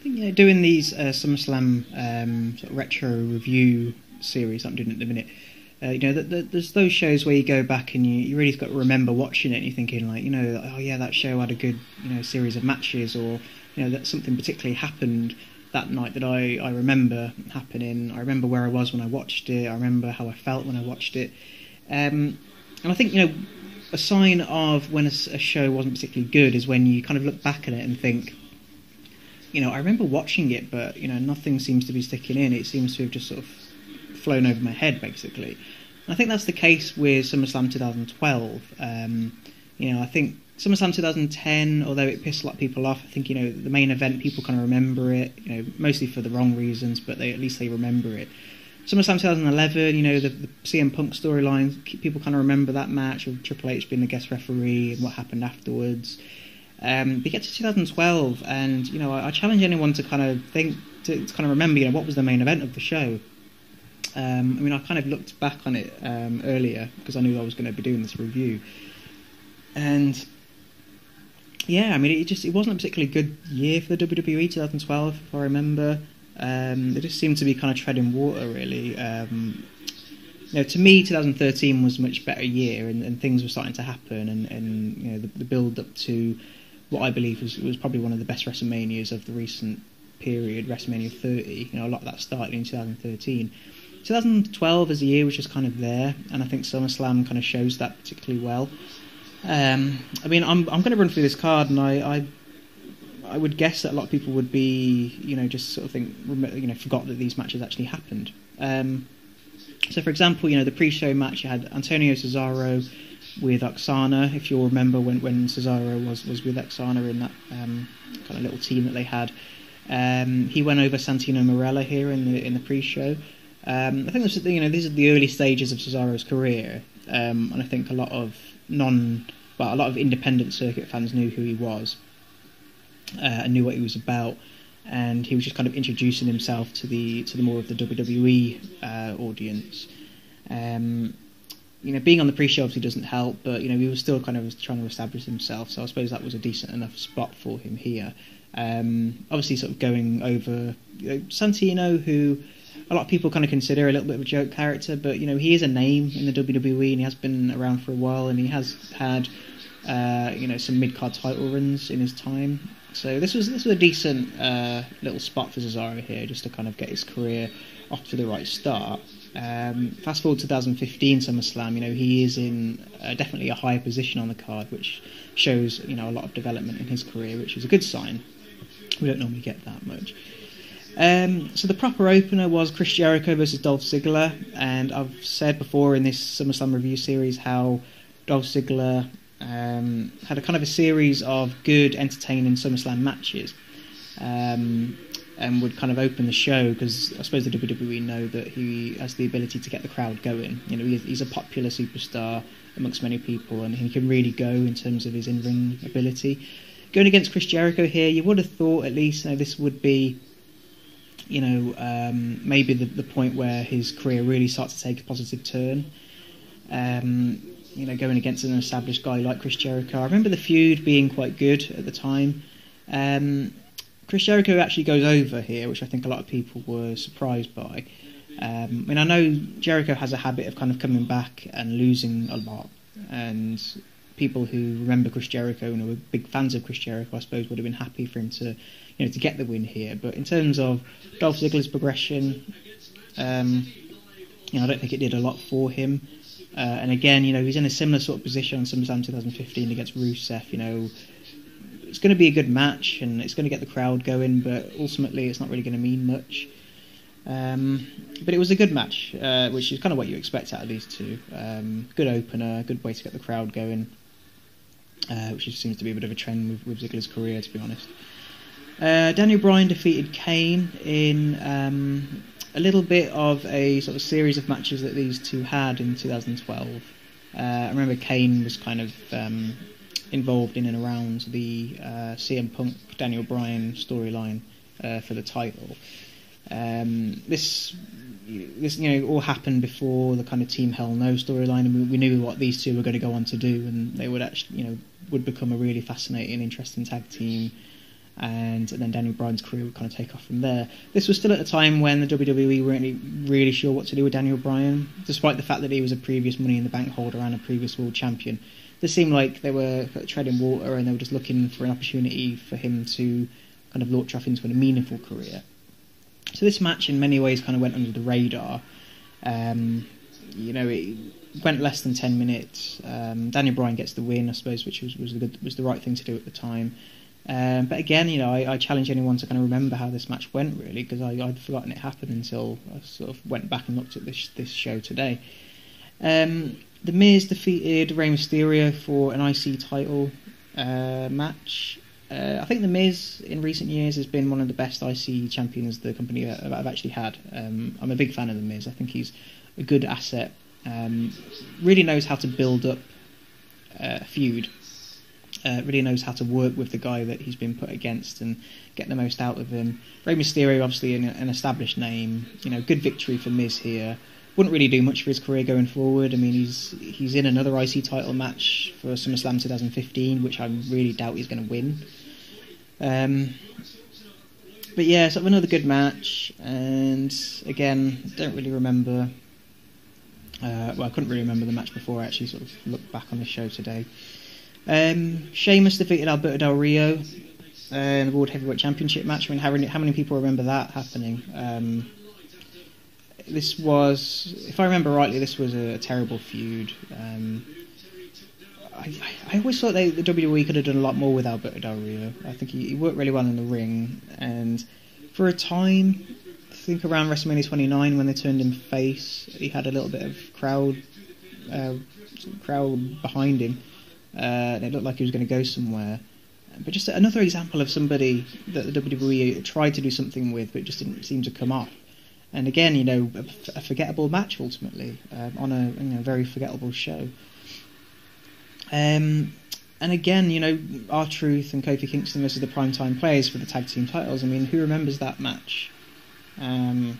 think, doing these SummerSlam sort of retro review series that I'm doing at the minute, there's those shows where you go back and you really got to remember watching it and you're thinking like, oh yeah, that show had a good, series of matches, or, that something particularly happened that night that I remember happening. I remember where I was when I watched it. I remember how I felt when I watched it. And I think, a sign of when a show wasn't particularly good is when you kind of look back at it and think, I remember watching it, but, nothing seems to be sticking in. It seems to have just sort of flown over my head, basically. And I think that's the case with SummerSlam 2012. I think SummerSlam 2010, although it pissed a lot of people off, I think, the main event, people kind of remember it, mostly for the wrong reasons, but at least they remember it. SummerSlam 2011, the CM Punk storyline, people kind of remember that match, with Triple H being the guest referee and what happened afterwards. But you get to 2012, and, I challenge anyone to kind of think, to kind of remember, what was the main event of the show. I kind of looked back on it earlier, because I knew I was going to be doing this review. And yeah, it wasn't a particularly good year for the WWE, 2012, if I remember. They just seemed to be kind of treading water, really. To me, 2013 was a much better year, and things were starting to happen, and the build up to what I believe was probably one of the best WrestleManias of the recent period, WrestleMania 30. A lot of that started in 2013. 2012 as a year was just kind of there, and I think SummerSlam kind of shows that particularly well. I'm going to run through this card, and I would guess that a lot of people would be, just sort of think, forgot that these matches actually happened. So, for example, the pre-show match, you had Antonio Cesaro with Oksana. If you'll remember when Cesaro was with Oksana in that kind of little team that they had, he went over Santino Marella here in the pre-show. I think this is these are the early stages of Cesaro's career, and I think a lot of independent circuit fans knew who he was and knew what he was about, and he was just kind of introducing himself to the more of the WWE audience. Being on the pre-show obviously doesn't help, but he was still kind of trying to establish himself, so I suppose that was a decent enough spot for him here. Obviously, sort of going over Santino, who a lot of people kind of consider a little bit of a joke character, but he is a name in the WWE, and he has been around for a while, and he has had some mid-card title runs in his time. So this was a decent little spot for Cesaro here, just to kind of get his career off to the right start. Fast forward to 2015 SummerSlam, he is in definitely a higher position on the card, which shows a lot of development in his career, which is a good sign. We don't normally get that much. So the proper opener was Chris Jericho versus Dolph Ziggler, and I've said before in this SummerSlam review series how Dolph Ziggler had a kind of a series of good, entertaining SummerSlam matches, and would kind of open the show, because I suppose the WWE know that he has the ability to get the crowd going. He's a popular superstar amongst many people, and he can really go in terms of his in-ring ability. Going against Chris Jericho here, you would have thought at least this would be maybe the point where his career really starts to take a positive turn. Going against an established guy like Chris Jericho. I remember the feud being quite good at the time. Chris Jericho actually goes over here, which I think a lot of people were surprised by. I know Jericho has a habit of kind of coming back and losing a lot, and people who remember Chris Jericho and were big fans of Chris Jericho, I suppose, would have been happy for him to get the win here. But in terms of Dolph Ziggler's progression, I don't think it did a lot for him. And again, he's in a similar sort of position on SummerSlam 2015 against Rusev. It's going to be a good match and it's going to get the crowd going, but ultimately it's not really going to mean much. But it was a good match, which is kind of what you expect out of these two. Good opener, good way to get the crowd going, which seems to be a bit of a trend with Ziggler's career, to be honest. Daniel Bryan defeated Kane in a little bit of a sort of series of matches that these two had in 2012. I remember Kane was kind of involved in and around the CM Punk Daniel Bryan storyline for the title. This all happened before the kind of Team Hell No storyline, and we knew what these two were going to go on to do, and they would actually would become a really fascinating, interesting tag team. and then Daniel Bryan's career would kind of take off from there. This was still at a time when the WWE weren't really sure what to do with Daniel Bryan, despite the fact that he was a previous Money in the Bank holder and a previous world champion. It seemed like they were treading water, and they were just looking for an opportunity for him to kind of launch off into a meaningful career. So this match in many ways kind of went under the radar. It went less than 10 minutes. Daniel Bryan gets the win, I suppose, which was the right thing to do at the time. But again, I challenge anyone to kind of remember how this match went, really, because I'd forgotten it happened until I sort of went back and looked at this show today. The Miz defeated Rey Mysterio for an IC title match. I think The Miz in recent years has been one of the best IC champions the company have actually had. I'm a big fan of The Miz. I think he's a good asset. Really knows how to build up a feud. Really knows how to work with the guy that he's been put against and get the most out of him. Rey Mysterio, obviously an established name. Good victory for Miz here. Wouldn't really do much for his career going forward. I mean, he's in another IC title match for SummerSlam 2015, which I really doubt he's going to win. But yeah, sort of another good match. And again, don't really remember. I couldn't really remember the match before I actually sort of looked back on the show today. Sheamus defeated Alberto Del Rio in the World Heavyweight Championship match. I mean, how many people remember that happening? This was, if I remember rightly, this was a terrible feud. I always thought the WWE could have done a lot more with Alberto Del Rio. I think he worked really well in the ring, and for a time, I think around WrestleMania 29 when they turned him face, he had a little bit of crowd behind him, and it looked like he was going to go somewhere. But just another example of somebody that the WWE tried to do something with, but it just didn't seem to come off. And again, a forgettable match ultimately on a very forgettable show. And again, R-Truth and Kofi Kingston versus the Primetime Players for the tag team titles. I mean, who remembers that match? I'm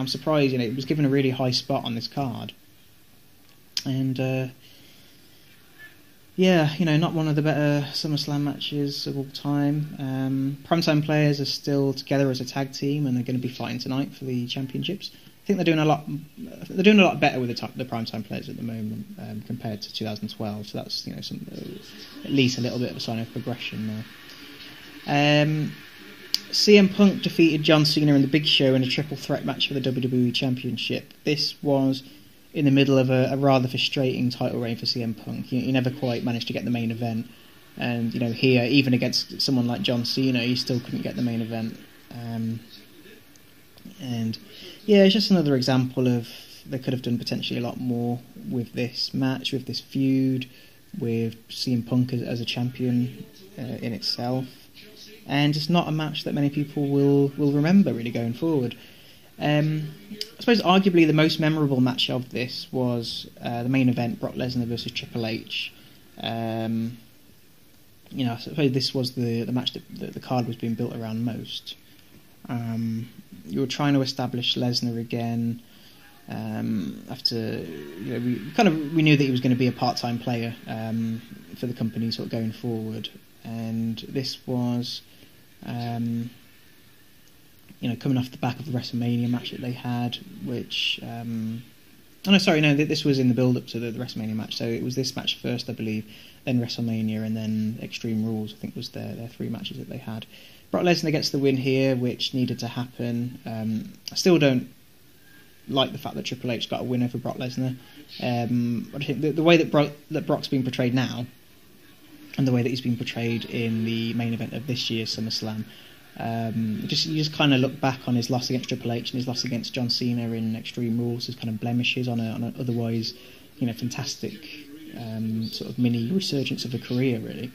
surprised. It was given a really high spot on this card. And not one of the better SummerSlam matches of all time. Primetime Players are still together as a tag team, and they're going to be fighting tonight for the championships. I think they're doing a lot better with the Primetime Players at the moment compared to 2012. So that's at least a little bit of a sign of progression there. CM Punk defeated John Cena and The Big Show in a triple threat match for the WWE Championship. This was in the middle of a rather frustrating title reign for CM Punk. He never quite managed to get the main event, and here, even against someone like John Cena, he still couldn't get the main event. And yeah, it's just another example of they could have done potentially a lot more with this match, with this feud, with CM Punk as a champion in itself. And it's not a match that many people will remember really going forward. I suppose arguably the most memorable match of this was the main event, Brock Lesnar versus Triple H. I suppose this was the match that the card was being built around most. You were trying to establish Lesnar again after we knew that he was going to be a part-time player for the company sort of going forward, and this was coming off the back of the WrestleMania match that they had, which this was in the build-up to the WrestleMania match. So it was this match first, I believe, then WrestleMania, and then Extreme Rules, I think, was their three matches that they had. Brock Lesnar gets the win here, which needed to happen. I still don't like the fact that Triple H got a win over Brock Lesnar. I think the way that Brock's been portrayed now, and the way that he's been portrayed in the main event of this year's SummerSlam, you just kind of look back on his loss against Triple H and his loss against John Cena in Extreme Rules as kind of blemishes on an otherwise fantastic sort of mini resurgence of a career, really.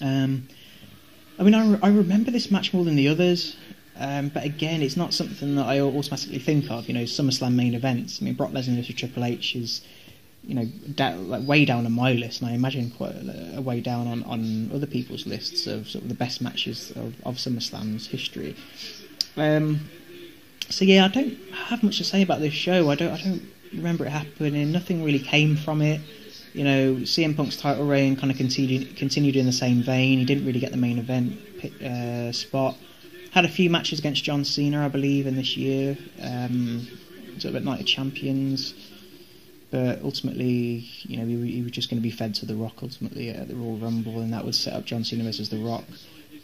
I remember this match more than the others, but again, it's not something that I automatically think of. SummerSlam main events. I mean, Brock Lesnar versus Triple H is way down on my list, and I imagine quite a way down on other people's lists of sort of the best matches of SummerSlam's history. So yeah, I don't have much to say about this show. I don't remember it happening. Nothing really came from it. You know, CM Punk's title reign kind of continued in the same vein. He didn't really get the main event spot. Had a few matches against John Cena, I believe, in this year, sort of at Night of Champions. But ultimately, you know, he was just going to be fed to The Rock ultimately at the Royal Rumble, and that would set up John Cena versus The Rock.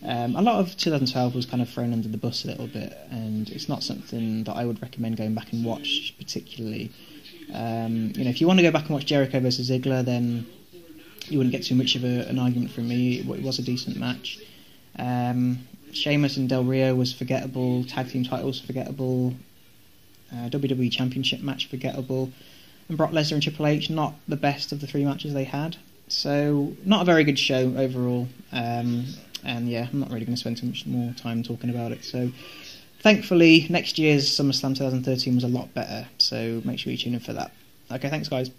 A lot of 2012 was kind of thrown under the bus a little bit, and it's not something that I would recommend going back and watch particularly. You know, if you want to go back and watch Jericho versus Ziggler, then you wouldn't get too much of an argument from me. It was a decent match. Sheamus and Del Rio was forgettable. Tag team titles forgettable. WWE Championship match forgettable. And Brock Lesnar and Triple H, not the best of the three matches they had. So, not a very good show overall. And yeah, I'm not really going to spend too much more time talking about it. So, thankfully, next year's SummerSlam 2013 was a lot better. So, make sure you tune in for that. Okay, thanks guys.